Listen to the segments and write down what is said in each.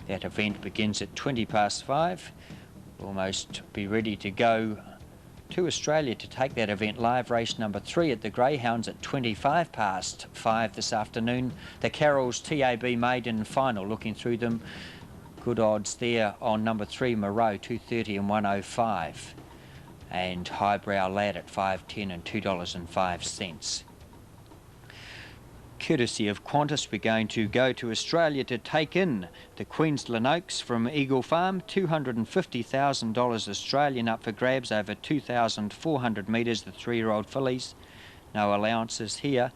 That event begins at 5:20. Almost be ready to go to Australia to take that event live. Race number 3 at the Greyhounds at 5:25 this afternoon. The Carrolls TAB maiden final, looking through them. Good odds there on number 3 Moreau, 230 and 105. And Highbrow Lad at 5.10 and $2.05. Courtesy of Qantas, we're going to go to Australia to take in the Queensland Oaks from Eagle Farm. $250,000 Australian up for grabs over 2,400 metres, the 3-year-old fillies. No allowances here.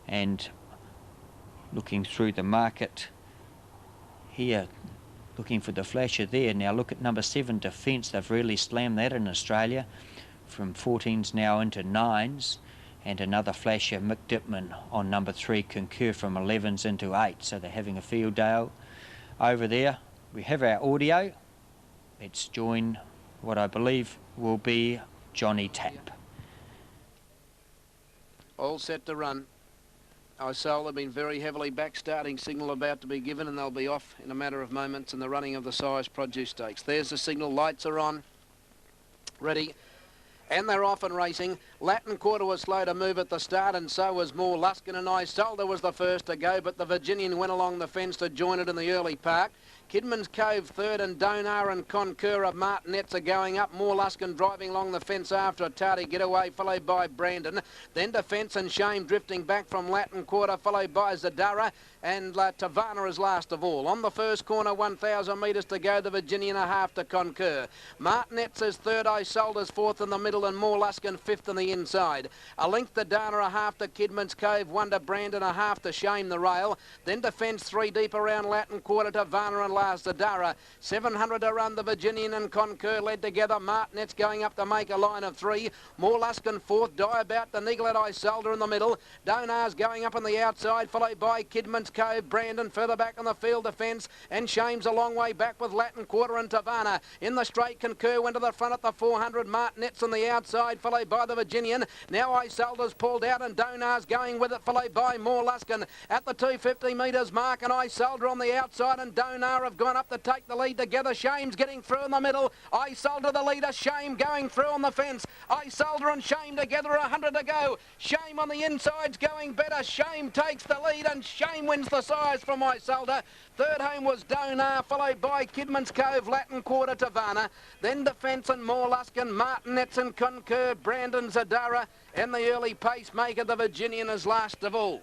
And looking through the market here, looking for the flasher there. Now look at number 7 Defence. They've really slammed that in Australia, from 14s now into 9s. And another flasher, Mick Dipman, on number 3 Concur, from 11s into 8. So they're having a field day over there. We have our audio. Let's join what I believe will be Johnny Tapp. All set to run. Isola have been very heavily back, starting signal about to be given, and they'll be off in a matter of moments in the running of the Size Produce Stakes. There's the signal, lights are on, ready. And they're off and racing. Latin Quarter was slow to move at the start, and so was More Luskin, and Isolde was the first to go, but the Virginian went along the fence to join it in the early park. Kidman's Cove third, and Donar and Concur of Martinets are going up. More Luskin driving along the fence after a tardy getaway, followed by Brandon. Then Defence and Shame drifting back from Latin Quarter, followed by Zadara, and Tavana is last of all. On the first corner, 1,000 metres to go, the Virginian a half to Concur. Martinets is third, Isolde's fourth in the middle, and More Luskin fifth on the inside. A length to Dana, a half to Kidman's Cove, one to Brandon, a half to Shame the rail. Then Defence 3 deep around Latin Quarter, Tavana and last Zadara. 700 to run, the Virginian and Concur led together. Martinets going up to make a line of 3. More Luskin fourth, Die About the Niggle at Isolde in the middle. Donar's going up on the outside, followed by Kidman's Cove, Brandon further back on the field defence, and Shame's a long way back with Latin Quarter and Tavana. In the straight, Concur went to the front at the 400. Martinets on the outside, followed by the Virginian. Now Isolde's pulled out, and Donar's going with it, followed by More Luskin at the 250 metres mark, and Isolde on the outside, and Donar have gone up to take the lead together. Shame's getting through in the middle. Isolde the leader, Shame going through on the fence. Isolde and Shame together, 100 to go. Shame on the inside's going better. Shame takes the lead, and Shame wins the size from Isolde. Third home was Donar, followed by Kidman's Cove, Latin Quarter, Tavana. Then Defence and More Luskin, Martinets and Concur, Brandon, Zadara, and the early pacemaker, the Virginian, is last of all.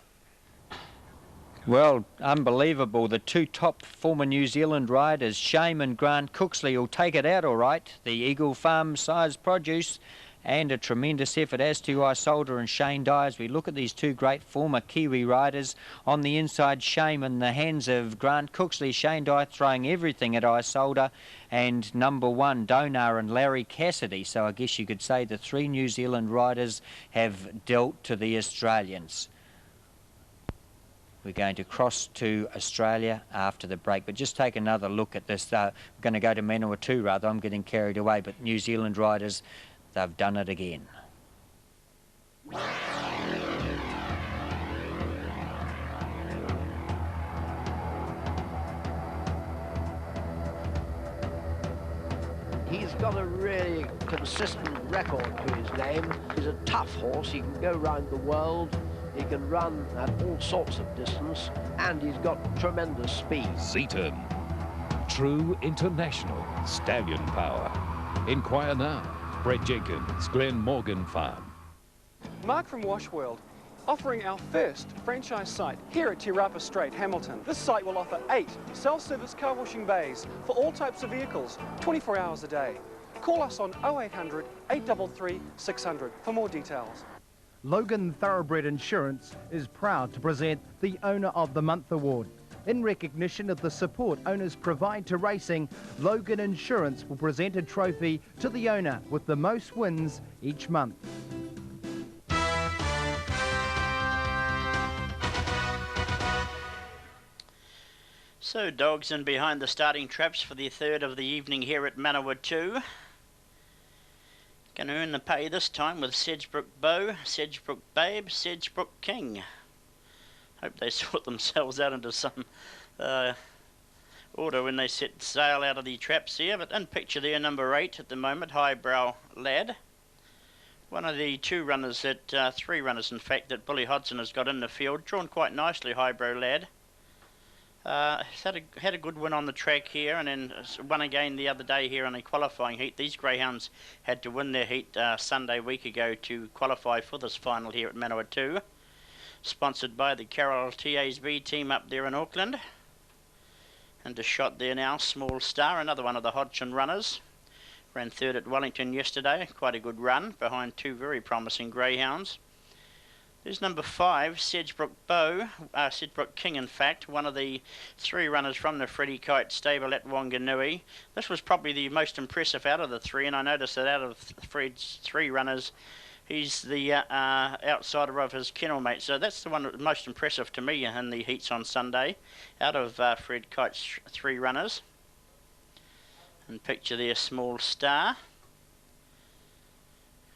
Well, unbelievable. The 2 top former New Zealand riders, Shame and Grant Cooksley, will take it out all right. The Eagle Farm Size Produce, and a tremendous effort as to Isolde and Shane Dye as we look at these 2 great former Kiwi riders. On the inside, Shame in the hands of Grant Cooksley. Shane Dye throwing everything at Isolde, and number 1, Donar and Larry Cassidy. So I guess you could say the 3 New Zealand riders have dealt to the Australians. We're going to cross to Australia after the break, but just take another look at this. We're going to go to Manawatu rather. I'm getting carried away, but New Zealand riders, they've done it again. He's got a really consistent record to his name. He's a tough horse. He can go round the world. He can run at all sorts of distance, and he's got tremendous speed. Seaton, true international stallion power. Inquire now. Brett Jenkins, Glen Morgan Farm. Mark from Washworld, offering our first franchise site here at Te Rapa Strait, Hamilton. This site will offer 8 self-service car washing bays for all types of vehicles, 24 hours a day. Call us on 0800 833 600 for more details. Logan Thoroughbred Insurance is proud to present the Owner of the Month Award. In recognition of the support owners provide to racing, Logan Insurance will present a trophy to the owner with the most wins each month. So dogs in behind the starting traps for the third of the evening here at Manawatu. Going to earn the pay this time with Sedgebrook Bow, Sedgebrook Babe, Sedgebrook King. Hope they sort themselves out into some order when they set sail out of the traps here. But in picture there, number 8 at the moment, Highbrow Lad. One of the 2 runners that, 3 runners in fact, that Bully Hodson has got in the field. Drawn quite nicely, Highbrow Lad. Had a good win on the track here, and then won again the other day here in a qualifying heat. These greyhounds had to win their heat Sunday week ago to qualify for this final here at Manawatu. Sponsored by the Carroll TASB team up there in Auckland. And a shot there now, Small Star, another one of the Hodgson runners. Ran 3rd at Wellington yesterday, quite a good run behind 2 very promising greyhounds. There's number 5, Sedgebrook King in fact, one of the 3 runners from the Freddie Kite stable at Wanganui. This was probably the most impressive out of the 3, and I noticed that out of Fred's 3 runners, he's the outsider of his kennel mate. So that's the one that was most impressive to me in the heats on Sunday, out of Fred Kite's 3 runners. And picture there, Small Star.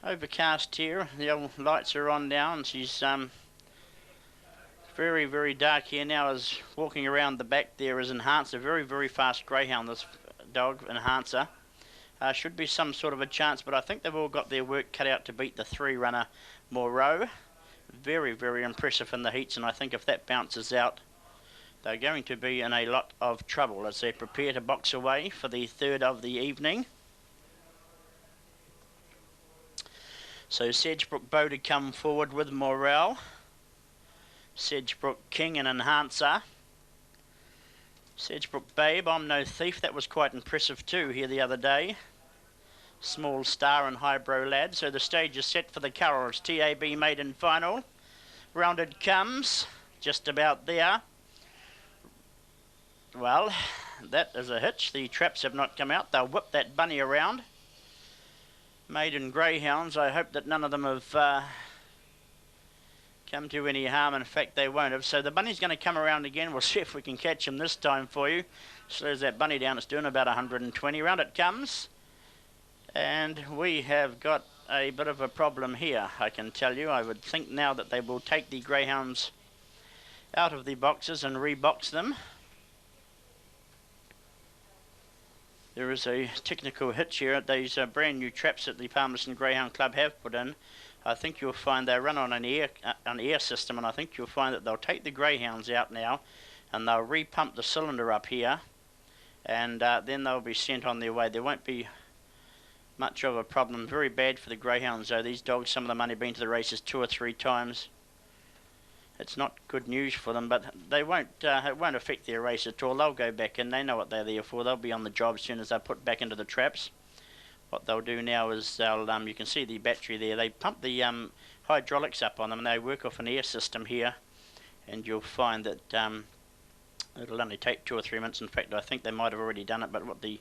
Overcast here, the old lights are on now, and she's very, very dark here now. Is walking around the back there is Enhancer, very, very fast greyhound, this dog, Enhancer. Should be some sort of a chance, but I think they've all got their work cut out to beat the 3 runner Moreau. Very, very impressive in the heats, and I think if that bounces out, they're going to be in a lot of trouble as they prepare to box away for the 3rd of the evening. So Sedgebrook Bow to come forward with Morel. Sedgebrook King and Enhancer. Sedgebrook Babe, I'm No Thief, that was quite impressive too here the other day. Small Star and Highbrow Lad. So the stage is set for the Carrolls TAB maiden final. Round it comes, just about there. Well, that is a hitch. The traps have not come out. They'll whip that bunny around. Maiden greyhounds, I hope that none of them have come to any harm. In fact, they won't have. So the bunny's going to come around again. We'll see if we can catch him this time for you. Slows that bunny down. It's doing about 120. Round it comes. And we have got a bit of a problem here, I can tell you. I would think now that they will take the greyhounds out of the boxes and rebox them. There is a technical hitch here at these brand new traps that the Palmerston Greyhound Club have put in. I think you'll find they run on an air system, and I think you'll find that they'll take the greyhounds out now and they'll repump the cylinder up here, and then they'll be sent on their way. There won't be much of a problem. Very bad for the greyhounds though. These dogs, some of them only been to the races 2 or 3 times. It's not good news for them, but they won't. It won't affect their race at all. They'll go back in. They know what they're there for. They'll be on the job as soon as they're put back into the traps. What they'll do now is they'll. You can see the battery there. They pump the hydraulics up on them, and they work off an air system here. And you'll find that it'll only take 2 or 3 minutes. In fact, I think they might have already done it. But what the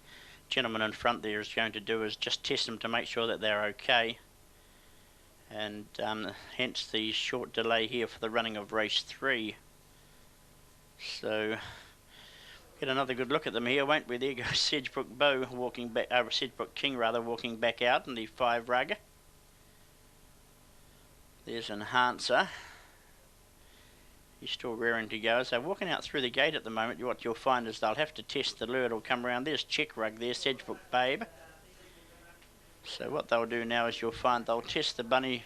gentleman in front there is going to do is just test them to make sure that they're okay. And hence the short delay here for the running of race 3. So get another good look at them here, won't we? There goes Sedgebrook Bow walking back, Sedgebrook King rather, walking back out in the 5 rug. There's Enhancer. He's still rearing to go. So walking out through the gate at the moment, what you'll find is they'll have to test the lure. It'll come around. There's Check Rug there, Sedgebrook Babe. So what they'll do now is you'll find they'll test the bunny.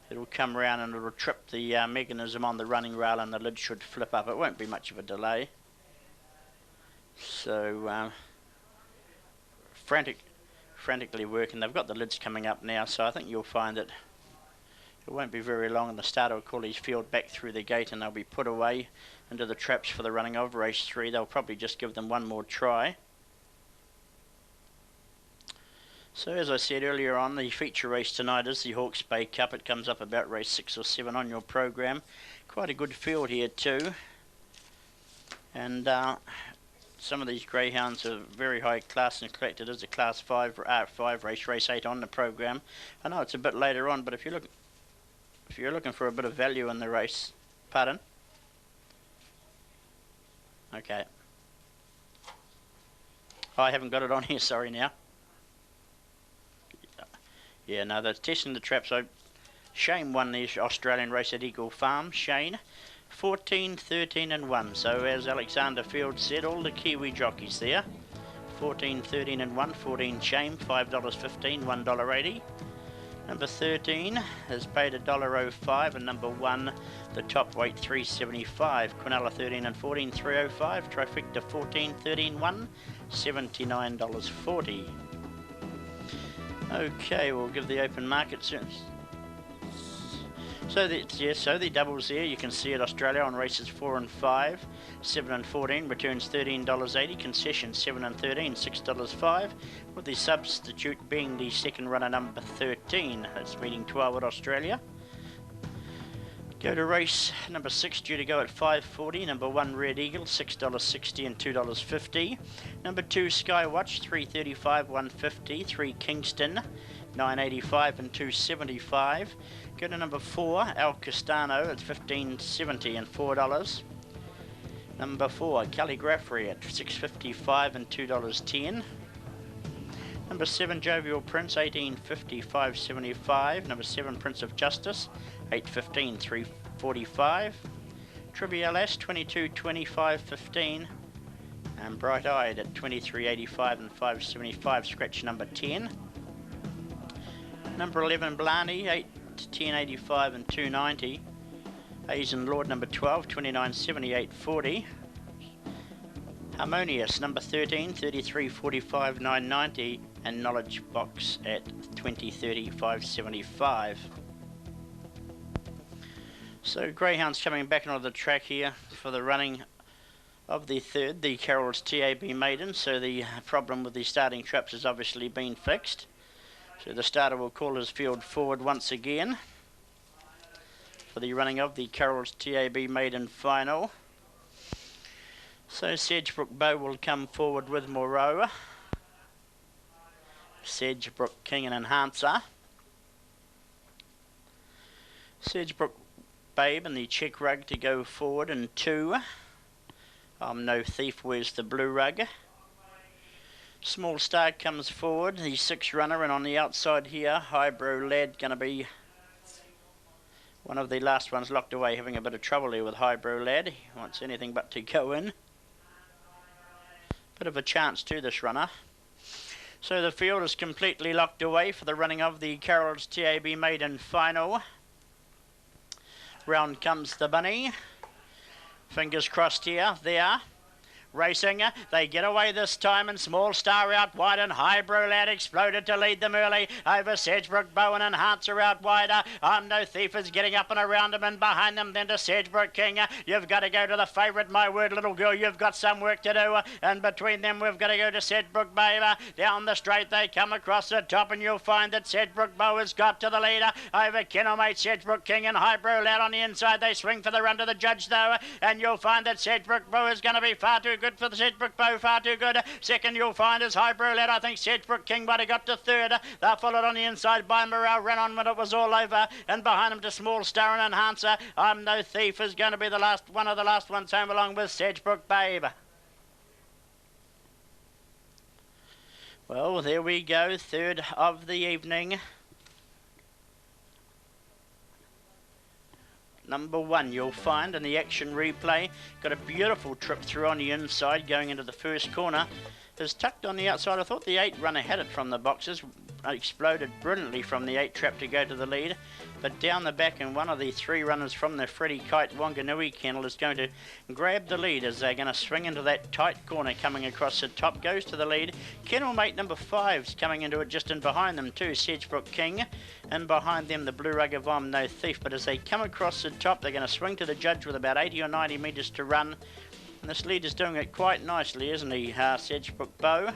It'll come around and it'll trip the mechanism on the running rail, and the lid should flip up. It won't be much of a delay. So frantically working. They've got the lids coming up now, so I think you'll find that it won't be very long, and the starter will call his field back through the gate, and they'll be put away into the traps for the running of race 3. They'll probably just give them one more try. So as I said earlier on, the feature race tonight is the Hawke's Bay Cup. It comes up about race 6 or 7 on your program. Quite a good field here too. And some of these greyhounds are very high class. In fact, it is a class 5 race 8 on the program. I know it's a bit later on, but if you're looking for a bit of value in the race, pardon? Okay. Oh, I haven't got it on here, sorry now. Yeah, no, they're testing the traps. So Shane won the Australian race at Eagle Farm. Shane, 14, 13 and 1. So as Alexander Field said, all the Kiwi jockeys there. 14, 13 and 1, 14 Shame, $5.15, $1.80. Number 13 has paid $1.05, and number 1, the top weight, $3.75. Quinella 13 and 14, $3.05. Trifecta 14, 13, 1, $79.40. Okay, we'll give the open market soon. So the doubles there, you can see at Australia on races 4 and 5, 7 and 14, returns $13.80, concession 7 and 13, $6.05, with the substitute being the second runner number 13. That's meeting 12 at Australia. Go to race number 6, due to go at 5:40. Number 1, Red Eagle, $6.60 and $2.50. Number 2, Skywatch, $3.35, $1.50. 3, Kingston, $9.85 and $2.75. Go to number 4, El Castano, at $15.70 and $4. Number 4, Calligraphy at $6.55 and $2.10. Number 7, Jovial Prince, $18.50, $5.75. Number 7, Prince of Justice, $8.15, $3.45. Trivial S, $22.25, $15. And Bright Eyed at $23.85 and $5.75. Scratch number 10. Number 11, Blarney, $10.85 and $2.90. Asian Lord number 12, $29.70, $8.40. Harmonious number 13, $33.45, $9.90. And Knowledge Box at $20.30, $5.75. So greyhounds coming back onto the track here for the running of the third, the Carroll's TAB Maiden. So the problem with the starting traps has obviously been fixed. So the starter will call his field forward once again for the running of the Carroll's TAB Maiden final. So Sedgebrook Bow will come forward with Moreau, Sedgebrook King and Enhancer, Sedgebrook Babe and the check rug to go forward in 2. No Thief wears the blue rug. Small Star comes forward, the 6 runner, and on the outside here, Highbrow Lad going to be one of the last ones locked away, having a bit of trouble here with Highbrow Lad. He wants anything but to go in. Bit of a chance to this runner. So the field is completely locked away for the running of the Carroll's TAB Maiden final. Round comes the bunny. Fingers crossed here. There. Racing, they get away this time, and Small Star out wide, and Highbrow Lad exploded to lead them early over Sedgebrook Bow and Enhancer out wider. No Thief is getting up and around them, and behind them then to Sedgebrook King. You've got to go to the favourite, my word, little girl, you've got some work to do, and between them we've got to go to Sedgebrook Babe. Down the straight they come across the top, and you'll find that Sedgebrook Bow has got to the leader over Kennelmate, Sedgebrook King and Highbrow Lad on the inside. They swing for the run to the judge though, and you'll find that Sedgebrook Bow is going to be far too good for the Sedgebrook Bow, far too good. Second you'll find is Highbrow Lad. I think Sedgebrook King might have got to third. They're followed on the inside by Morale, ran on when it was all over, and behind him to Small Star and Enhancer. No Thief is going to be the last one of the last ones home, along with Sedgebrook Babe. Well, there we go, third of the evening. Number 1 you'll find in the action replay. Got a beautiful trip through on the inside going into the first corner. Is tucked on the outside. I thought the 8 runner had it from the boxes. Exploded brilliantly from the 8 trap to go to the lead. But down the back, and one of the 3 runners from the Freddie Kite Wanganui kennel is going to grab the lead as they're going to swing into that tight corner coming across the top. Goes to the lead. Kennel mate number 5's coming into it just in behind them too, Sedgebrook King. And behind them the Blue Rug of No Thief. But as they come across the top, they're going to swing to the judge with about 80 or 90 metres to run. And this lead is doing it quite nicely, isn't he, Sedgebrook Bow?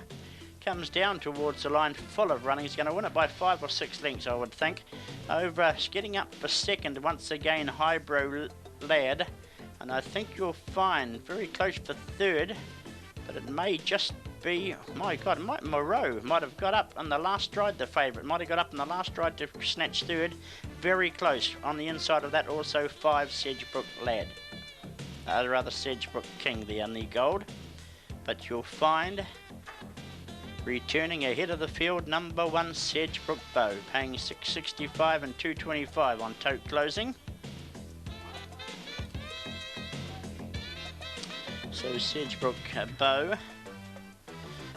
Comes down towards the line full of running. He's going to win it by 5 or 6 lengths, I would think. Over, getting up for second once again, Highbrow Lad. And I think you'll find very close for third, but it may just be, my God, Moreau might have got up on the last stride, the favourite. Might have got up in the last stride to snatch third. Very close. On the inside of that also 5 Sedgebrook Lad. Rather Sedgebrook King there in the gold. But you'll find returning ahead of the field, number 1 Sedgebrook Bow, paying $6.65 and $2.25 on tote closing. So Sedgebrook Bow.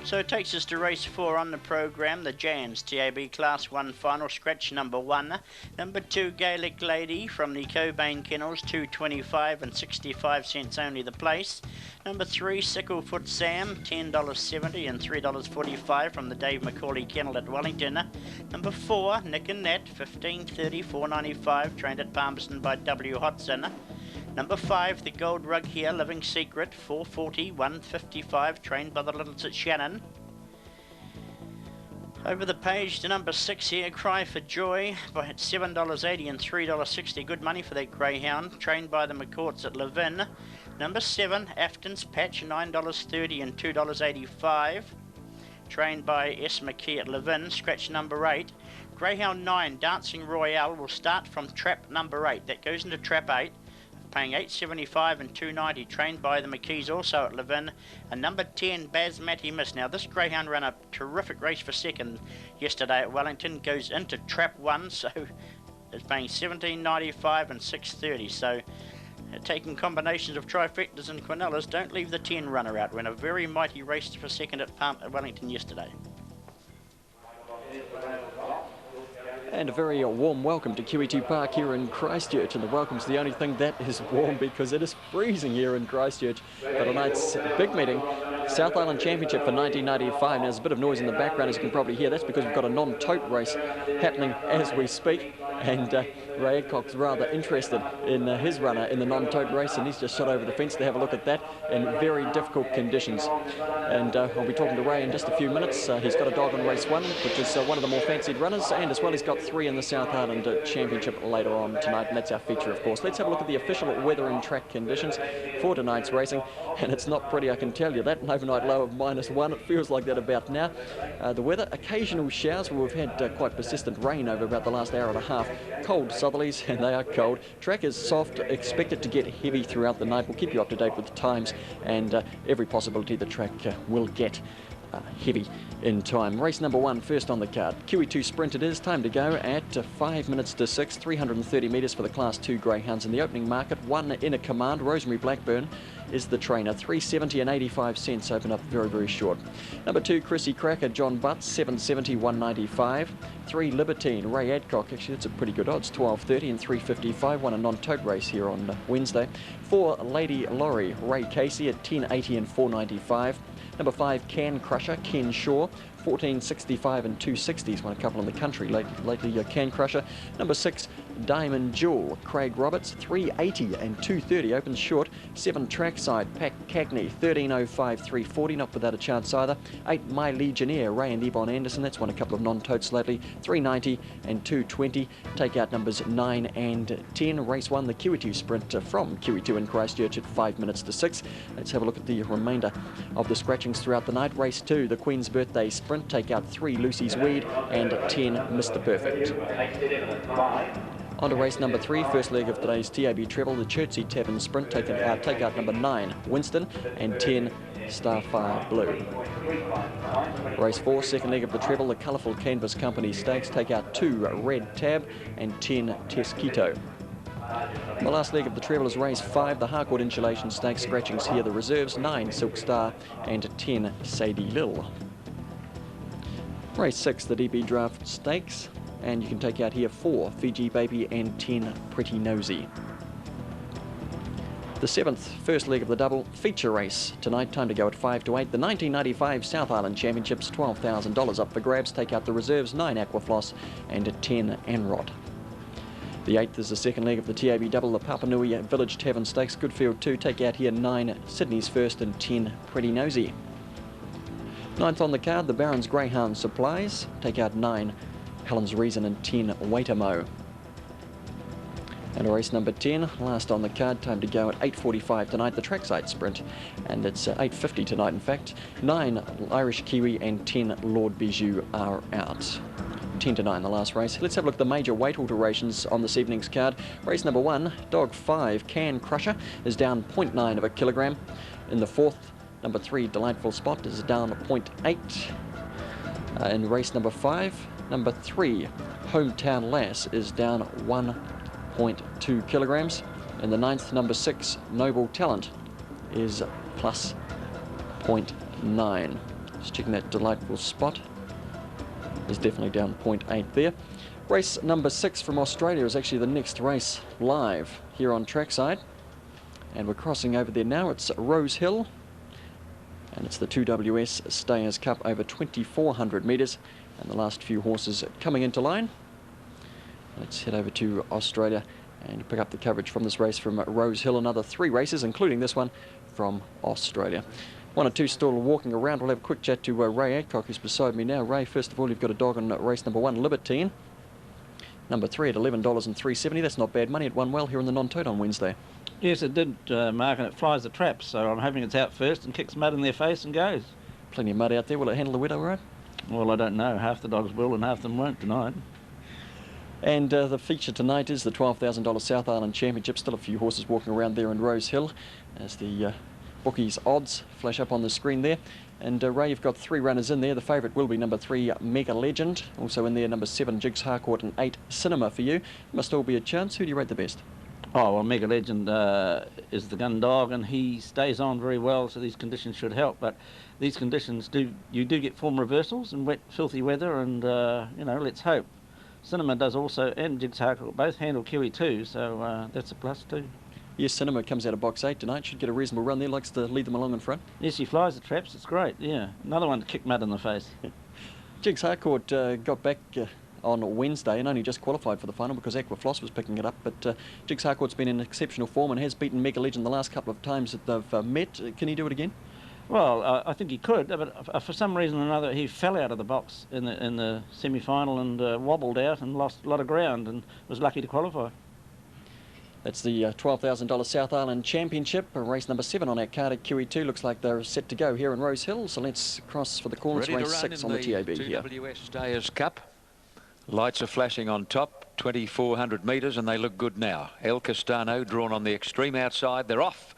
So it takes us to race 4 on the programme, the Jans TAB Class 1 final, scratch number 1. Number 2, Gaelic Lady from the Cobain Kennels, $2.25 and 65 cents only the place. Number 3, Sicklefoot Sam, $10.70 and $3.45 from the Dave McCauley Kennel at Wellington. Number 4, Nick and Nat, $15.30, $4.95, trained at Palmerston by W. Hodson. Number 5, the Gold Rug here, Living Secret, $4.40, $1.55, trained by the Littles at Shannon. Over the page to number 6 here, Cry for Joy, by $7.80 and $3.60, good money for that greyhound, trained by the McCourts at Levin. Number 7, Afton's Patch, $9.30 and $2.85, trained by S. McKee at Levin, scratch number 8. Greyhound 9, Dancing Royale, will start from trap number 8, that goes into trap 8. Paying $8.75 and $2.90, trained by the McKees also at Levin. And number 10, Basmati Miss. Now this greyhound ran a terrific race for second yesterday at Wellington, goes into trap 1, so it's paying $17.95 and $6.30. So taking combinations of trifectas and quinellas, don't leave the 10 runner out. Ran a very mighty race for second at Wellington yesterday. And a very warm welcome to QE2 Park here in Christchurch, and the welcome's the only thing that is warm because it is freezing here in Christchurch for tonight's big meeting, South Island Championship for 1995. Now there's a bit of noise in the background, as you can probably hear. That's because we've got a non-tote race happening as we speak, and Ray Adcock's rather interested in his runner in the non-tote race, and he's just shot over the fence to have a look at that in very difficult conditions. And I'll be talking to Ray in just a few minutes. He's got a dog on race 1, which is one of the more fancied runners, and as well he's got 3 in the South Island Championship later on tonight, and that's our feature, of course. Let's have a look at the official weather and track conditions for tonight's racing, and it's not pretty, I can tell you that. An overnight low of -1, it feels like that about now. The weather, occasional showers. Well, we've had quite persistent rain over about the last hour and a half. Cold southerlies, and they are cold. Track is soft, expected to get heavy throughout the night. We'll keep you up to date with the times and every possibility the track will get heavy in time. Race number 1, first on the card. QE2 Sprint it is. Time to go at 5 minutes to 6, 330 metres for the Class 2 greyhounds in the opening market. 1 in a command. Rosemary Blackburn is the trainer. $3.70 and 85 cents, open up very, very short. Number 2, Chrissy Cracker, John Butts, $7.70, $1.95. 3, Libertine, Ray Adcock, actually that's a pretty good odds, $12.30 and $3.55, won a non-tote race here on Wednesday. 4, Lady Laurie, Ray Casey at $10.80 and $4.95. Number 5, Can Crusher, Ken Shaw, $14.65 and $2.60s, won a couple in the country lately, Can Crusher. Number 6, Diamond Jewel, Craig Roberts, $3.80 and $2.30, opens short. 7, Trackside, Pat Cagney, $13.05, $3.40, not without a chance either. 8, My Legionnaire, Ray and Yvonne Anderson, that's won a couple of non-totes lately, $3.90 and $2.20. Take out numbers 9 and 10. Race 1, the QE2 Sprint from QE2 in Christchurch at 5 minutes to 6. Let's have a look at the remainder of the scratchings throughout the night. Race 2, the Queen's Birthday Sprint, take out 3, Lucy's Weed, and 10, Mr. Perfect. On to race number 3, first leg of today's TAB treble, the Chertsey Tavern Sprint, take out number 9, Winston, and 10, Starfire Blue. Race 4, second leg of the treble, the Colourful Canvas Company Stakes, take out 2, Red Tab, and 10, Tesquito. The last leg of the treble is race 5, the Harcourt Insulation Stakes, scratchings here, the reserves, 9, Silk Star, and 10, Sadie Lil. Race 6, the DB Draft Stakes, and you can take out here 4, Fiji Baby, and 10, Pretty Nosy. The 7th, first leg of the double, feature race tonight, time to go at 5 to 8. The 1995 South Island Championships, $12,000 up for grabs. Take out the reserves, 9, Aquafloss, and 10, Anrod. The 8th is the second leg of the TAB double, the Papanui Village Tavern Stakes, good field 2. Take out here 9, Sydney's First, and 10, Pretty Nosy. 9th on the card, the Barron's Greyhound Supplies, take out 9, Helen's Reason, and 10, Waitamo. And race number 10, last on the card, time to go at 8:45 tonight, the Trackside Sprint, and it's 8:50 tonight in fact. 9, Irish Kiwi, and 10, Lord Bijou are out. 10 to 9 the last race. Let's have a look at the major weight alterations on this evening's card. Race number 1, dog 5, Can Crusher, is down 0.9 of a kilogram. In the 4th, number 3, Delightful Spot, is down 0.8. In race number 5, number 3, Hometown Lass, is down 1.2 kilograms. In the 9th, number 6, Noble Talent, is plus 0.9. Just checking that delightful spot. Is definitely down 0.8 there. Race number 6 from Australia is actually the next race live here on trackside. And we're crossing over there now. It's Rose Hill. And it's the 2WS Stayers Cup over 2,400 metres. And the last few horses coming into line. Let's head over to Australia and pick up the coverage from this race from Rose Hill. Another 3 races, including this one from Australia. 1 or 2 still walking around. We'll have a quick chat to Ray Adcock, who's beside me now. Ray, first of all, you've got a dog on race number 1, Libertine. Number 3 at $11.370. That's not bad money. It won well here in the non-tote on Wednesday. Yes, it did, Mark, and it flies the traps, so I'm hoping it's out first and kicks mud in their face and goes. Plenty of mud out there. Will it handle the wet all right? Well, I don't know. Half the dogs will and half them won't tonight. And the feature tonight is the $12,000 South Island Championship. Still a few horses walking around there in Rose Hill as the bookies' odds flash up on the screen there. And Ray, you've got 3 runners in there. The favourite will be number 3, Mega Legend. Also in there, number 7, Jigs Harcourt, and 8, Cinema for you. Must all be a chance. Who do you rate the best? Oh, well, Mega Legend is the gun dog, and he stays on very well, so these conditions should help. But these conditions, you do get form reversals in wet, filthy weather, and, you know, let's hope. Cinema does also, and Jigs Harcourt both handle Kiwi too, so that's a plus too. Yes, Cinema comes out of box 8 tonight. Should get a reasonable run there. Likes to lead them along in front. Yes, he flies the traps. It's great, yeah. Another one to kick mud in the face. Jigs Harcourt got back on Wednesday and only just qualified for the final because Aqua Floss was picking it up. But Jigs Harcourt's been in exceptional form and has beaten Mega Legend the last couple of times that they've met. Can he do it again? Well, I think he could, but for some reason or another he fell out of the box in the semi-final and wobbled out and lost a lot of ground and was lucky to qualify. That's the $12,000 South Island Championship, race number 7 on our card at QE2. Looks like they're set to go here in Rose Hill, so let's cross for the corners. Race 6 on the TAB here. 2WS Stayers Cup. Lights are flashing on top, 2,400 metres, and they look good now. El Castano drawn on the extreme outside. They're off.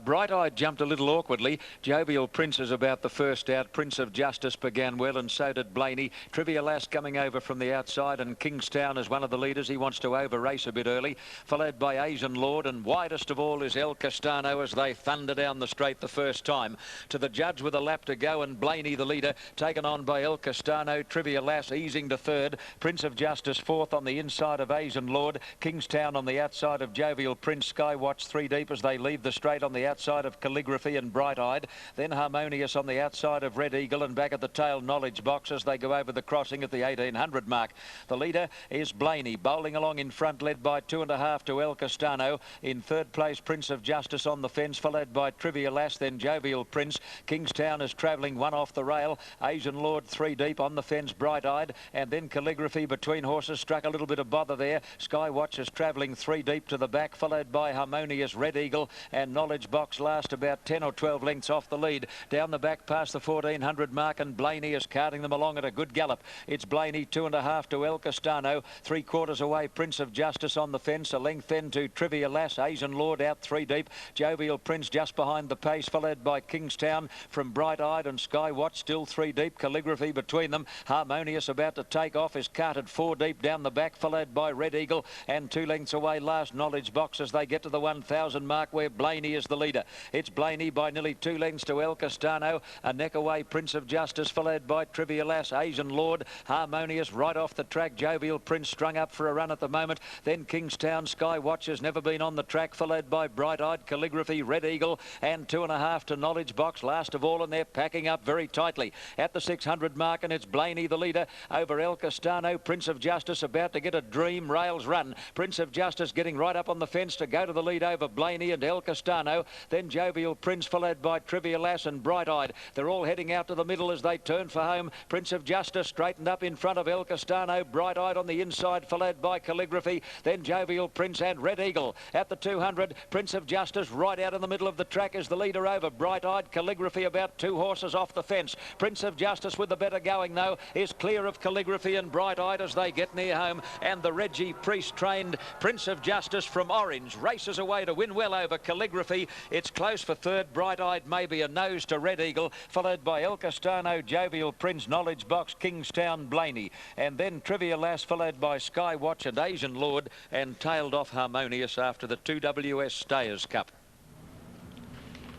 Bright Eyed jumped a little awkwardly. Jovial Prince is about the first out. Prince of Justice began well, and so did Blaney. Trivia Lass coming over from the outside, and Kingstown is one of the leaders. He wants to over-race a bit early, followed by Asian Lord, and widest of all is El Castano as they thunder down the straight the first time. To the judge with a lap to go, and Blaney the leader, taken on by El Castano. Trivia Lass easing to third. Prince of Justice fourth on the inside of Asian Lord. Kingstown on the outside of Jovial Prince. Skywatch 3 deep as they leave the straight on the outside of Calligraphy and Bright Eyed. Then Harmonious on the outside of Red Eagle, and back at the tail Knowledge Box as they go over the crossing at the 1800 mark. The leader is Blaney, bowling along in front, led by 2.5 to El Castano. In third place, Prince of Justice on the fence, followed by Trivia Lass, then Jovial Prince. Kingstown is travelling 1 off the rail. Asian Lord 3 deep on the fence, Bright Eyed, and then Calligraphy between horses, struck a little bit of bother there. Skywatch is travelling 3 deep to the back, followed by Harmonious, Red Eagle, and Knowledge Box last about 10 or 12 lengths off the lead. Down the back past the 1400 mark, and Blaney is carting them along at a good gallop. It's Blaney 2.5 to El Castano, 3/4 away Prince of Justice on the fence, a length then to Trivia Lass. Asian Lord out 3 deep. Jovial Prince just behind the pace, followed by Kingstown from Bright Eyed, and Skywatch still 3 deep. Calligraphy between them. Harmonious about to take off is carted 4 deep down the back, followed by Red Eagle, and 2 lengths away last Knowledge Box as they get to the 1000 mark, where Blaney is the leader. It's Blaney by nearly 2 lengths to El Castano. A neck away Prince of Justice, followed by Trivia Lass. Asian Lord, Harmonious right off the track. Jovial Prince strung up for a run at the moment. Then Kingstown. Skywatch has never been on the track, followed by Bright Eyed, Calligraphy, Red Eagle, and 2.5 to Knowledge Box last of all, and they're packing up very tightly at the 600 mark, and it's Blaney the leader over El Castano. Prince of Justice about to get a dream rails run. Prince of Justice getting right up on the fence to go to the lead over Blaney and El Castano. Then Jovial Prince, followed by Trivia Lass and Bright Eyed. They're all heading out to the middle as they turn for home. Prince of Justice straightened up in front of El Castano. Bright Eyed on the inside, followed by Calligraphy. Then Jovial Prince and Red Eagle at the 200. Prince of Justice right out in the middle of the track is the leader over Bright Eyed. Calligraphy about 2 horses off the fence. Prince of Justice with the better going though is clear of Calligraphy and Bright Eyed as they get near home. And the Reggie Priest trained Prince of Justice from Orange races away to win well over Calligraphy. It's close for third. Bright Eyed maybe a nose to Red Eagle, followed by El Castano, Jovial Prince, Knowledge Box, Kingstown, Blaney, and then Trivia Lass, followed by Skywatch and Asian Lord, and tailed off Harmonious after the 2WS Stayers Cup.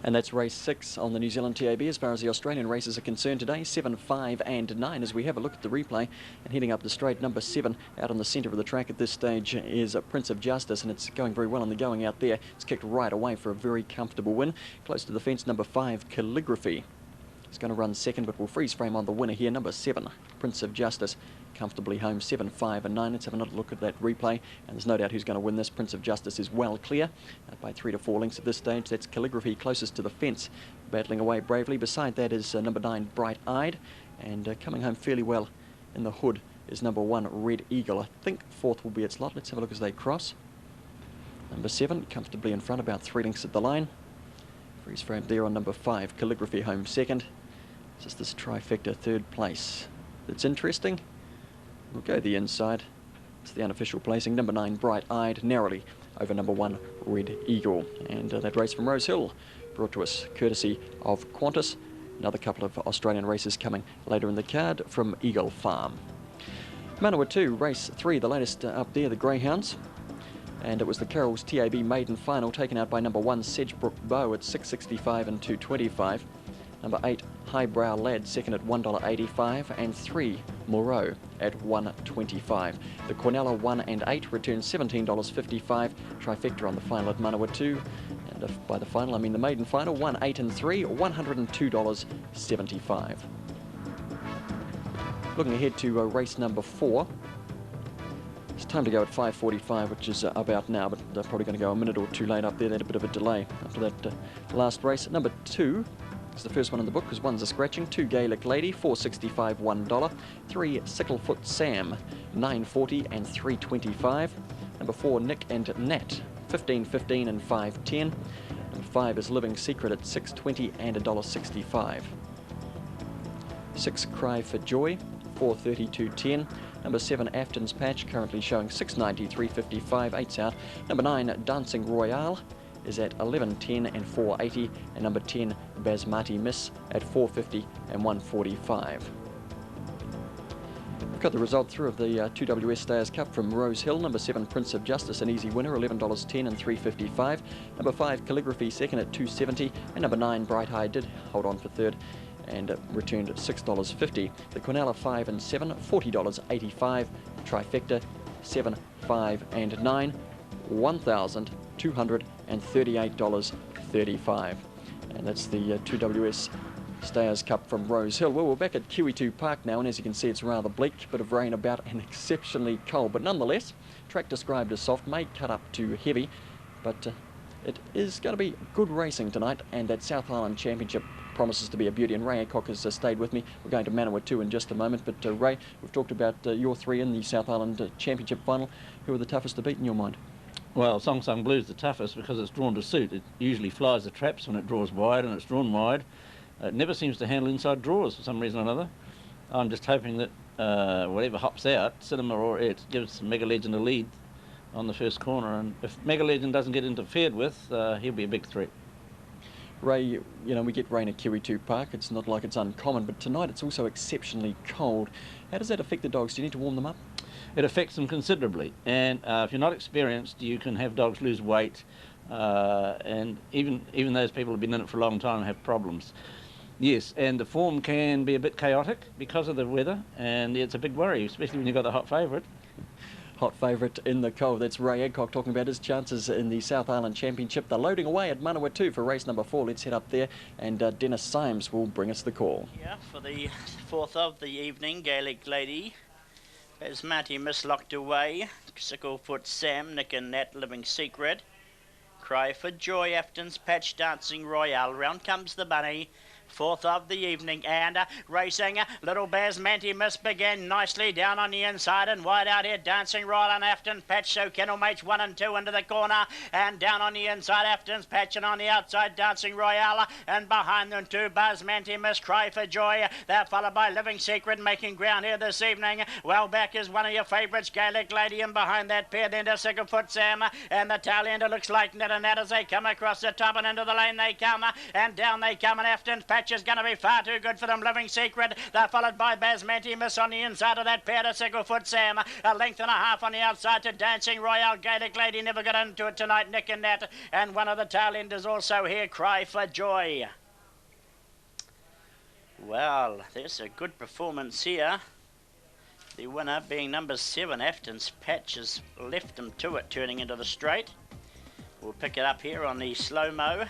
And that's race 6 on the New Zealand TAB as far as the Australian races are concerned today. 7, 5 and 9 as we have a look at the replay. And heading up the straight, number 7 out on the centre of the track at this stage is Prince of Justice, and it's going very well on the going out there. It's kicked right away for a very comfortable win. Close to the fence, number 5, Calligraphy. It's going to run second, but we'll freeze frame on the winner here. Number 7, Prince of Justice, comfortably home. 7, 5 and 9. Let's have another look at that replay, and there's no doubt who's going to win this. Prince of Justice is well clear by 3 to 4 lengths at this stage. That's Calligraphy closest to the fence, battling away bravely. Beside that is number 9, Bright Eyed, and coming home fairly well in the hood is number 1, Red Eagle. I think 4th will be its lot. Let's have a look as they cross. Number 7 comfortably in front, about 3 lengths at the line. Freeze frame there on number 5, Calligraphy home second. Just this trifecta third place. That's interesting. We'll go the inside. It's the unofficial placing. Number 9, Bright Eyed, narrowly over number 1, Red Eagle. And that race from Rose Hill brought to us courtesy of Qantas. Another couple of Australian races coming later in the card from Eagle Farm. Manawatu, race 3, the latest up there, the Greyhounds. And it was the Carroll's TAB maiden final, taken out by number 1, Sedgebrook Bow at $6.65 and $2.25. Number 8, Highbrow Lad, second at $1.85, and 3, Moreau at $1.25. The Cornella 1 and 8 return $17.55. Trifecta on the final at Manawatu. And by the final, I mean the maiden final, 1, 8 and 3, $102.75. Looking ahead to race number 4. It's time to go at 5:45, which is about now, but they're probably going to go a minute or two late up there. They had a bit of a delay after that last race. Number 2. It's the first one in the book because one's a scratching. 2, Gaelic Lady, $4.65, $1. 3, Sicklefoot Sam, $9.40 and $3.25. Number 4, Nick and Nat, $15.15 and $5.10. Number 5 is Living Secret at $6.20 and $1.65. 6, Cry for Joy, $4.32.10. Number 7, Afton's Patch, currently showing $6.90, $3.55, 8's out. Number 9, Dancing Royale, is at $11.10 and $4.80, and number 10, Basmati Miss, at $4.50 and $1.45. We've got the result through of the 2WS Stayers Cup from Rose Hill. Number 7, Prince of Justice, an easy winner, $11.10 and $3.55. Number 5, Calligraphy, second at $2.70, and number 9, Bright Eye, did hold on for third and returned at $6.50. The Cornella 5 and 7, $40.85. Trifecta 7, 5 and 9, $1,238.35. And that's the 2WS Stayers Cup from Rose Hill. Well, we're back at QE2 Park now, and as you can see, it's rather bleak. Bit of rain about and exceptionally cold, but nonetheless, track described as soft, may cut up to heavy, but it is going to be good racing tonight, and that South Island Championship promises to be a beauty, and Ray Adcock has stayed with me. We're going to Manawatu in just a moment, but Ray, we've talked about your 3 in the South Island Championship final. Who are the toughest to beat in your mind? Well, Song Sung Blue's the toughest because it's drawn to suit. It usually flies the traps when it draws wide, and it's drawn wide. It never seems to handle inside draws for some reason or another. I'm just hoping that whatever hops out, Cinema or it, gives Mega Legend a lead on the first corner, and if Mega Legend doesn't get interfered with, he'll be a big threat. Ray, you know, we get rain at QE2 Park. It's not like it's uncommon, but tonight it's also exceptionally cold. How does that affect the dogs? Do you need to warm them up? It affects them considerably, and if you're not experienced, you can have dogs lose weight, and even those people who've been in it for a long time have problems. Yes, and the form can be a bit chaotic because of the weather, and it's a big worry, especially when you've got the hot favourite. Hot favourite in the cold. That's Ray Adcock talking about his chances in the South Island Championship. They're loading away at Manawatu for race number 4. Let's head up there, and Dennis Symes will bring us the call. Yeah, for the 4th of the evening, Gaelic Lady, Basmati Miss locked away, Sicklefoot Sam, Nick and Nat, Living Secret, Cry for Joy, Afton's Patch, Dancing Royale. Round comes the bunny. 4th of the evening, and racing, Little Basmati Miss began nicely down on the inside and wide out here, Dancing Royal and Afton's Patch, so Kennel Mates 1 and 2 into the corner, and down on the inside, Afton's Patch, and on the outside, Dancing Royale, and behind them 2, Basmati Miss, Cry for Joy. They're followed by Living Secret, making ground here this evening. Well back is one of your favourites, Gaelic Lady, and behind that pair then to Sicklefoot Sam, and the tail ender looks like Ned and Nat as they come across the top and into the lane they come, and down they come, and Afton's Patch Patch is going to be far too good for them. Living Secret, they're followed by Basmanti Miss on the inside of that pair to Sicklefoot Sam. A length and a half on the outside to Dancing Royale. Gaelic Lady never got into it tonight, Nick and Nat. And one of the tail enders also here, Cry for Joy. Well, there's a good performance here. The winner being number 7, Afton's Patch, has left them to it, turning into the straight. We'll pick it up here on the slow-mo.